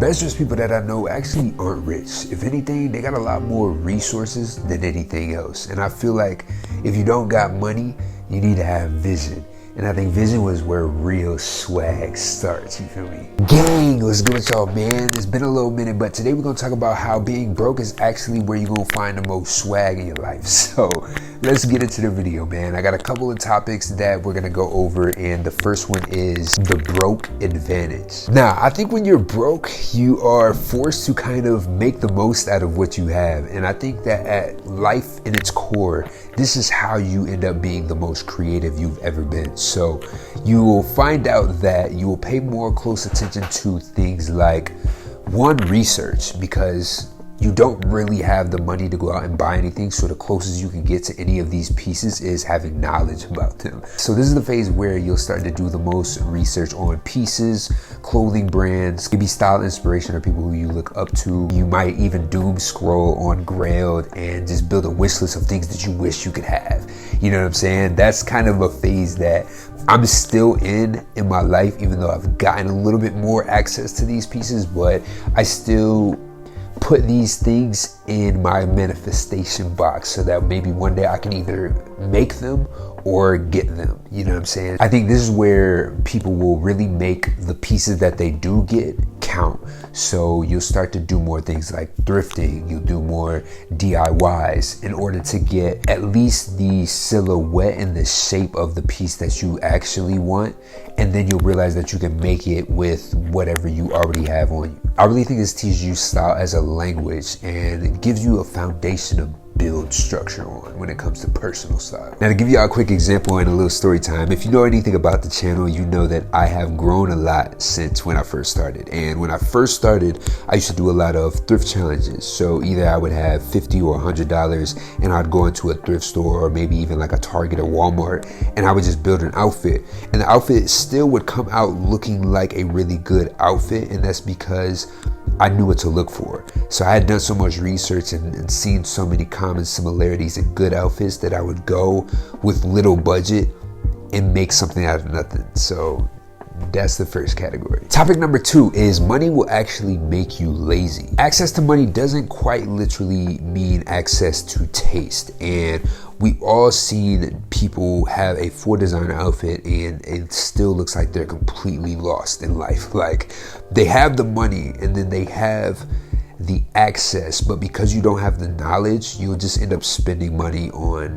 best dressed people that I know actually aren't rich. If anything, they got a lot more resources than anything else. And I feel like if you don't got money, you need to have vision. And I think vision was where real swag starts, you feel me? Gang, what's good with y'all, man? It's been a little minute, but today we're gonna talk about how being broke is actually where you're gonna find the most swag in your life. So let's get into the video, man. I got a couple of topics that we're gonna go over, and the first one is the broke advantage. Now, I think when you're broke, you are forced to kind of make the most out of what you have. And I think that at life in its core, this is how you end up being the most creative you've ever been. So you will find out that you will pay more close attention to things like, one, research, because you don't really have the money to go out and buy anything. So the closest you can get to any of these pieces is having knowledge about them. So this is the phase where you'll start to do the most research on pieces, clothing brands, maybe style inspiration or people who you look up to. You might even doom scroll on Grailed and just build a wish list of things that you wish you could have. You know what I'm saying? That's kind of a phase that I'm still in my life, even though I've gotten a little bit more access to these pieces, but I still put these things in my manifestation box so that maybe one day I can either make them or get them. You know what I'm saying? I think this is where people will really make the pieces that they do get count. So you'll start to do more things like thrifting, you'll do more DIYs in order to get at least the silhouette and the shape of the piece that you actually want. And then you'll realize that you can make it with whatever you already have on you. I really think this teaches you style as a language, and it gives you a foundation to build structure on when it comes to personal style. Now, to give you a quick example and a little story time, if you know anything about the channel, you know that I have grown a lot since when I first started. And when I first started, I used to do a lot of thrift challenges. So either I would have $50 or $100 and I'd go into a thrift store or maybe even like a Target or Walmart, and I would just build an outfit. And the outfit still would come out looking like a really good outfit, and that's because I knew what to look for. So I had done so much research and seen so many common similarities in good outfits that I would go with little budget and make something out of nothing. So that's the first category. Topic number 2 is money will actually make you lazy. Access to money doesn't quite literally mean access to taste. And we all seen people have a full designer outfit and it still looks like they're completely lost in life. Like, they have the money and then they have the access, but because you don't have the knowledge, you'll just end up spending money on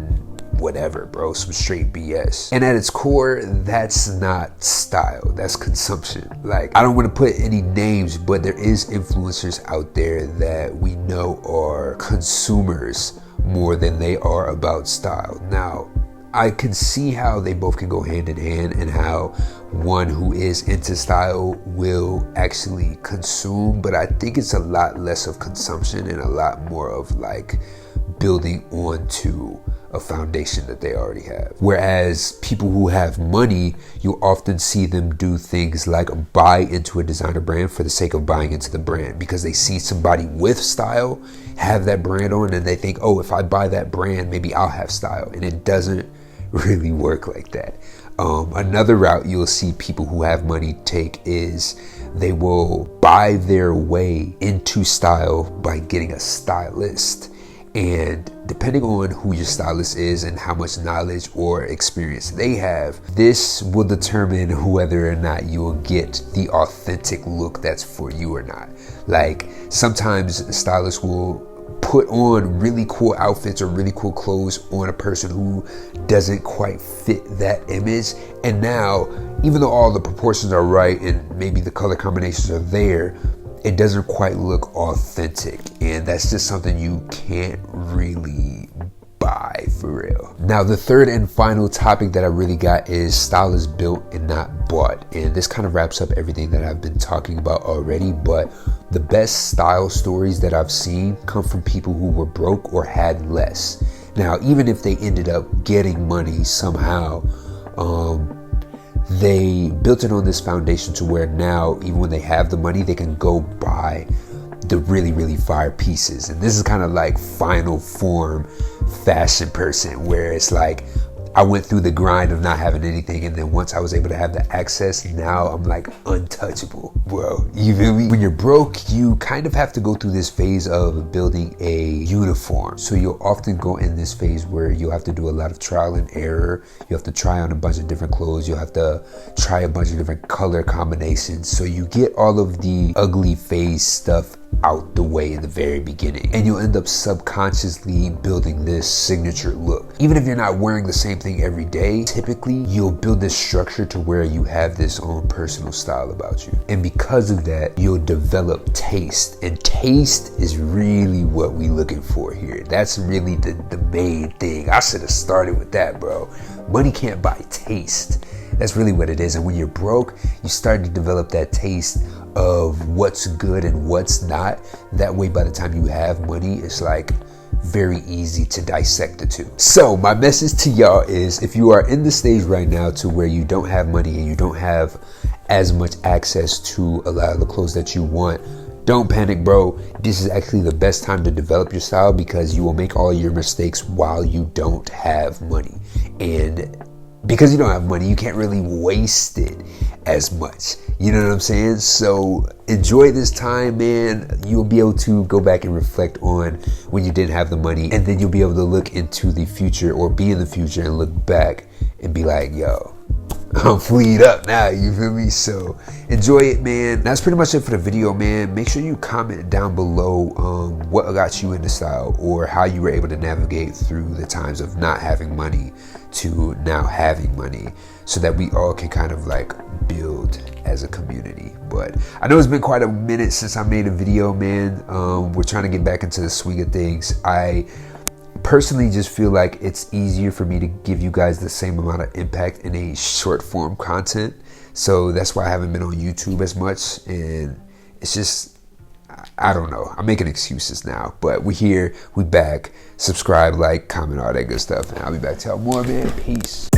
whatever, bro, some straight BS. And at its core, that's not style, that's consumption. Like, I don't want to put any names, but there is influencers out there that we know are consumers more than they are about style. Now, I can see how they both can go hand in hand, and how one who is into style will actually consume, but I think it's a lot less of consumption and a lot more of like building onto a foundation that they already have. Whereas people who have money, you'll often see them do things like buy into a designer brand for the sake of buying into the brand, because they see somebody with style have that brand on and they think, oh, if I buy that brand, maybe I'll have style. And it doesn't really work like that. Another route you'll see people who have money take is they will buy their way into style by getting a stylist. And depending on who your stylist is and how much knowledge or experience they have, this will determine whether or not you will get the authentic look that's for you or not. Like, sometimes stylists will put on really cool outfits or really cool clothes on a person who doesn't quite fit that image. And now, even though all the proportions are right and maybe the color combinations are there, it doesn't quite look authentic, and that's just something you can't really buy for real. Now, the third and final topic that I really got is style is built and not bought, and this kind of wraps up everything that I've been talking about already. But the best style stories that I've seen come from people who were broke or had less. Now, even if they ended up getting money somehow, they built it on this foundation to where now, even when they have the money, they can go buy the really, really fire pieces. And this is kind of like final form fashion person, where it's like, I went through the grind of not having anything, and then once I was able to have the access, now I'm like untouchable, bro. You feel me? When you're broke, you kind of have to go through this phase of building a uniform. So you'll often go in this phase where you'll have to do a lot of trial and error. You have to try on a bunch of different clothes. You'll have to try a bunch of different color combinations. So you get all of the ugly phase stuff out the way in the very beginning, and you'll end up subconsciously building this signature look. Even if you're not wearing the same thing every day, typically you'll build this structure to where you have this own personal style about you, and because of that, you'll develop taste. And taste is really what we looking for here. That's really the main thing. I should have started with that, bro. Money can't buy taste. That's really what it is. And when you're broke, you start to develop that taste of what's good and what's not. That way, by the time you have money, it's like very easy to dissect the two. So my message to y'all is, if you are in the stage right now to where you don't have money and you don't have as much access to a lot of the clothes that you want, don't panic, bro. This is actually the best time to develop your style, because you will make all your mistakes while you don't have money. And because you don't have money, you can't really waste it as much. You know what I'm saying? So enjoy this time, man. You'll be able to go back and reflect on when you didn't have the money, and then you'll be able to look into the future, or be in the future and look back and be like, yo, I'm fleed up now, you feel me? So enjoy it, man. That's pretty much it for the video, man. Make sure you comment down below what got you into style, or how you were able to navigate through the times of not having money to now having money, so that we all can kind of like build as a community. But I know it's been quite a minute since I made a video, man. We're trying to get back into the swing of things. I personally just feel like it's easier for me to give you guys the same amount of impact in a short form content. So that's why I haven't been on YouTube as much, and it's just, I don't know, I'm making excuses now. But we're here, we back. Subscribe, like, comment, all that good stuff, and I'll be back to y'all more, man. Peace.